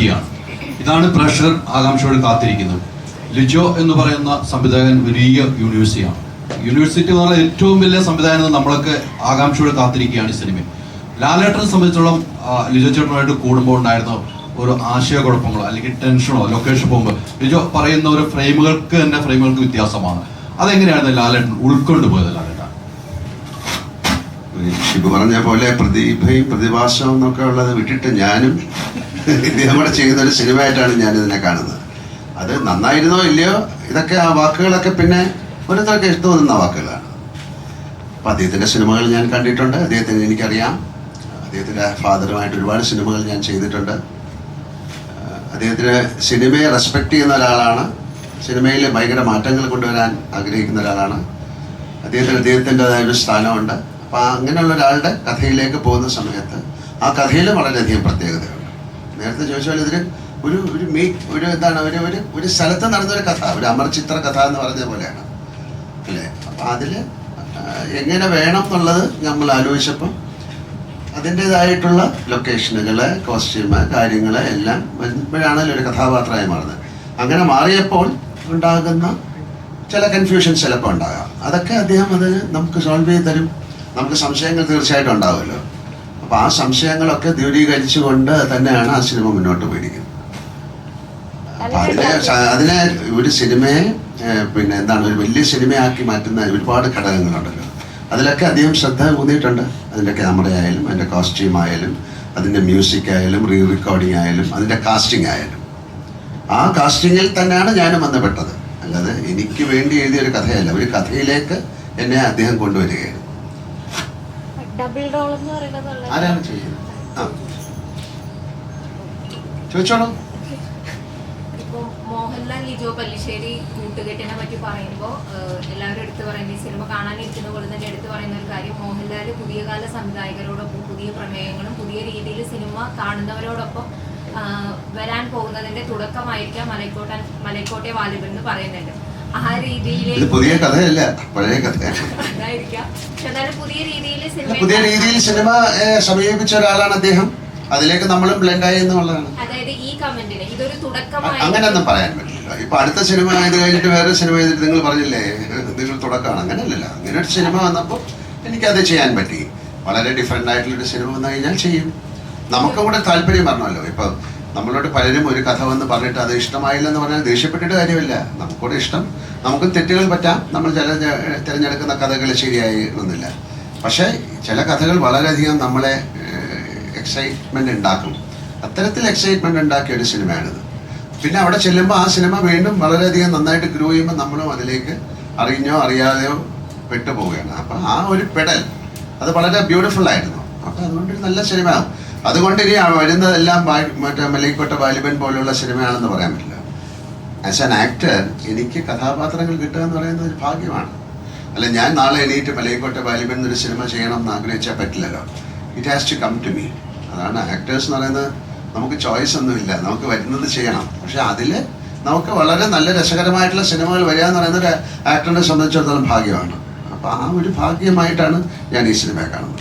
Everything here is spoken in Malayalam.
വ്യക്തിയാണ്. ഇതാണ് പ്രേക്ഷകർ ആകാംക്ഷയോട് കാത്തിരിക്കുന്നത്. ലിജോ എന്ന് പറയുന്ന സംവിധായകൻ വലിയ യൂണിവേഴ്സിറ്റിയാണ്. യൂണിവേഴ്സിറ്റി എന്ന് പറഞ്ഞാൽ ഏറ്റവും വലിയ സംവിധാനം. നമ്മളൊക്കെ ആകാംക്ഷയോട് കാത്തിരിക്കുകയാണ് ഈ സിനിമ. ലാലേട്ടനെ സംബന്ധിച്ചോളം ലിജോ ചേട്ടനുമായിട്ട് കൂടുമ്പോൾ ഉണ്ടായിരുന്ന ഒരു ആശയക്കുഴപ്പങ്ങളോ അല്ലെങ്കിൽ ടെൻഷനോ ലൊക്കേഷൻ പോകുമ്പോൾ ലിജോ പറയുന്ന ഒരു ഫ്രെയിമുകൾക്ക് വ്യത്യാസമാണ്. അതെങ്ങനെയായിരുന്നു ലാലേട്ടൻ ഉൾക്കൊണ്ടുപോയത്? ലാലേട്ടൻ ഷിബു പറഞ്ഞ പോലെ പ്രതിഭയും പ്രതിഭാസവും എന്നൊക്കെ ഉള്ളത് വിട്ടിട്ട് ഞാനും ഇദ്ദേഹം കൂടെ ചെയ്യുന്ന ഒരു സിനിമയായിട്ടാണ് ഞാനിതിനെ കാണുന്നത്. അത് നന്നായിരുന്നോ ഇല്ലയോ ഇതൊക്കെ ആ വാക്കുകളൊക്കെ പിന്നെ ഓരോരുത്തർക്ക് തോന്നുന്ന വാക്കുകളാണ്. അപ്പം അദ്ദേഹത്തിൻ്റെ സിനിമകൾ ഞാൻ കണ്ടിട്ടുണ്ട്. അദ്ദേഹത്തിന് എനിക്കറിയാം. അദ്ദേഹത്തിൻ്റെ ഫാദറുമായിട്ട് ഒരുപാട് സിനിമകൾ ഞാൻ ചെയ്തിട്ടുണ്ട്. അദ്ദേഹത്തിന് സിനിമയെ റെസ്പെക്റ്റ് ചെയ്യുന്ന ഒരാളാണ്. സിനിമയിൽ ഭയങ്കര മാറ്റങ്ങൾ കൊണ്ടുവരാൻ ആഗ്രഹിക്കുന്ന ഒരാളാണ്. അദ്ദേഹത്തിൻ്റെതായ ഒരു സ്ഥാനമുണ്ട്. അപ്പം അങ്ങനെയുള്ള ഒരാളുടെ കഥയിലേക്ക് പോകുന്ന സമയത്ത് ആ കഥയിൽ വളരെയധികം പ്രത്യേകതയുണ്ട്. നേരത്തെ ചോദിച്ചാൽ ഇതിൽ ഒരു സ്ഥലത്ത് നടന്നൊരു കഥ, ഒരു അമർചിത്ര കഥ എന്ന് പറഞ്ഞ പോലെയാണ് അല്ലേ. അപ്പം അതിൽ എങ്ങനെ വേണം എന്നുള്ളത് നമ്മൾ ആലോചിച്ചപ്പം അതിൻ്റേതായിട്ടുള്ള ലൊക്കേഷനുകൾ, കോസ്റ്റ്യൂമ്, കാര്യങ്ങൾ എല്ലാം വരുമ്പോഴാണല്ലോ ഒരു കഥാപാത്രമായി മാറുന്നത്. അങ്ങനെ മാറിയപ്പോൾ ഉണ്ടാകുന്ന ചില കൺഫ്യൂഷൻസ് ചിലപ്പോൾ ഉണ്ടാകാം. അതൊക്കെ അദ്ദേഹം അത് നമുക്ക് സോൾവ് ചെയ്ത് തരും. നമുക്ക് സംശയങ്ങൾ തീർച്ചയായിട്ടും ഉണ്ടാവുമല്ലോ. അപ്പോൾ ആ സംശയങ്ങളൊക്കെ ദൂരീകരിച്ചുകൊണ്ട് തന്നെയാണ് ആ സിനിമ മുന്നോട്ട് പോയിരിക്കുന്നത്. അപ്പം അതിനെ ഒരു സിനിമയെ ഒരു വലിയ സിനിമയാക്കി മാറ്റുന്ന ഒരുപാട് ഘടകങ്ങളുണ്ടല്ലോ. അതിലൊക്കെ അധികം ശ്രദ്ധ ഊന്നിയിട്ടുണ്ട്. അതിൻ്റെ ക്യാമറ ആയാലും അതിൻ്റെ കോസ്റ്റ്യൂം ആയാലും അതിൻ്റെ മ്യൂസിക് ആയാലും റീറെക്കോർഡിംഗ് ആയാലും അതിൻ്റെ കാസ്റ്റിംഗ് ആയാലും ആ കാസ്റ്റിങ്ങിൽ തന്നെയാണ് ഞാനും ബന്ധപ്പെട്ടത്. അല്ലാതെ എനിക്ക് വേണ്ടി എഴുതിയൊരു കഥയല്ല. ഒരു കഥയിലേക്ക് എന്നെ അദ്ദേഹം കൊണ്ടുവരികയാണ്. ആരാണ് ചെയ്യുന്നത്? ചോദിച്ചോളൂ. മോഹൻലാൽ ലിജോ പല്ലിശ്ശേരി കൂട്ടുകെട്ടിനെ പറ്റി പറയുമ്പോൾ എല്ലാവരും എടുത്തു പറയുന്ന ഈ സിനിമ കാണാനിരിക്കുന്ന പോലെ തന്നെ എടുത്തു പറയുന്ന ഒരു കാര്യം, മോഹൻലാൽ പുതിയ കാല സംവിധായകരോടൊപ്പം പുതിയ പ്രമേയങ്ങളും പുതിയ രീതിയിൽ സിനിമ കാണുന്നവരോടൊപ്പം വരാൻ പോകുന്നതിന്റെ തുടക്കമായിരിക്കാം മലൈക്കോട്ടെ വാലിബൻ എന്ന് പറയുന്നുണ്ട്. ആ രീതിയിൽ പുതിയ കഥയല്ല, പഴയ കഥയാണ്. അതായിരിക്കാം. പക്ഷെ എന്നാലും പുതിയ രീതിയിൽ സിനിമ സമീപിച്ച ഒരാളാണ് അദ്ദേഹം. അതിലേക്ക് നമ്മളും ബ്ലെൻഡായി എന്നുള്ളതാണ്. അതായത് ഈ കമന്റിന് ഇതൊരു തുടക്കമായി അങ്ങനെയൊന്നും പറയാൻ പറ്റില്ല. ഇപ്പൊ അടുത്ത സിനിമ ഇത് കഴിഞ്ഞിട്ട് വേറെ സിനിമ ചെയ്തിട്ട് നിങ്ങൾ പറഞ്ഞില്ലേ നിങ്ങൾ തുടക്കമാണ്. അങ്ങനെയല്ലല്ലോ. അങ്ങനെ ഒരു സിനിമ വന്നപ്പോൾ എനിക്കത് ചെയ്യാൻ പറ്റി. വളരെ ഡിഫറെൻ്റ് ആയിട്ടുള്ളൊരു സിനിമ വന്നു കഴിഞ്ഞാൽ ചെയ്യും. നമുക്കും കൂടെ താല്പര്യം പറഞ്ഞല്ലോ. ഇപ്പൊ നമ്മളോട് പലരും ഒരു കഥ വന്ന് പറഞ്ഞിട്ട് അത് ഇഷ്ടമായില്ലെന്ന് പറഞ്ഞാൽ ദേഷ്യപ്പെട്ടിട്ട് കാര്യമില്ല. നമുക്കൂടെ ഇഷ്ടം. നമുക്കും തെറ്റുകൾ പറ്റാം. നമ്മൾ തിരഞ്ഞെടുക്കുന്ന കഥകൾ ശരിയായി ഒന്നുമില്ല. പക്ഷേ ചില കഥകൾ വളരെയധികം നമ്മളെ എക്സൈറ്റ്മെന്റ് ഉണ്ടാക്കും. അത്തരത്തിൽ എക്സൈറ്റ്മെന്റ് ഉണ്ടാക്കിയ ഒരു സിനിമയാണിത്. പിന്നെ അവിടെ ചെല്ലുമ്പോൾ ആ സിനിമ വീണ്ടും വളരെയധികം നന്നായിട്ട് ഗ്രോ ചെയ്യുമ്പോൾ നമ്മളും അതിലേക്ക് അറിഞ്ഞോ അറിയാതെയോ പെട്ടുപോവുകയാണ്. അപ്പം ആ ഒരു പെടൽ അത് വളരെ ബ്യൂട്ടിഫുൾ ആയിരുന്നു. അപ്പം അതുകൊണ്ടൊരു നല്ല സിനിമ. അതുകൊണ്ട് ഇനി വരുന്നതെല്ലാം മലൈക്കോട്ടെ വാലിബൻ പോലുള്ള സിനിമയാണെന്ന് പറയാൻ പറ്റില്ല. ആസ് ആൻ ആക്ടർ എനിക്ക് കഥാപാത്രങ്ങൾ കിട്ടുക എന്ന് പറയുന്നത് ഒരു ഭാഗ്യമാണ്. അല്ല ഞാൻ നാളെ എണീറ്റ് മലൈക്കോട്ടെ വാലിബൻ എന്നൊരു സിനിമ ചെയ്യണം എന്ന് ആഗ്രഹിച്ചാൽ പറ്റില്ലല്ലോ. It has to come to me. അതാണ് ആക്ടേഴ്സ് എന്ന് പറയുന്നത്. നമുക്ക് ചോയ്സ് ഒന്നുമില്ല. നമുക്ക് വരുന്നത് ചെയ്യണം. പക്ഷെ അതിൽ നമുക്ക് വളരെ നല്ല രസകരമായിട്ടുള്ള സിനിമകൾ വരിക എന്ന് പറയുന്നത് ഒരു ആക്ടറിനെ സംബന്ധിച്ചിടത്തോളം ഭാഗ്യമാണ്. അപ്പോൾ ആ ഒരു ഭാഗ്യമായിട്ടാണ് ഞാൻ ഈ സിനിമയെ കാണുന്നത്.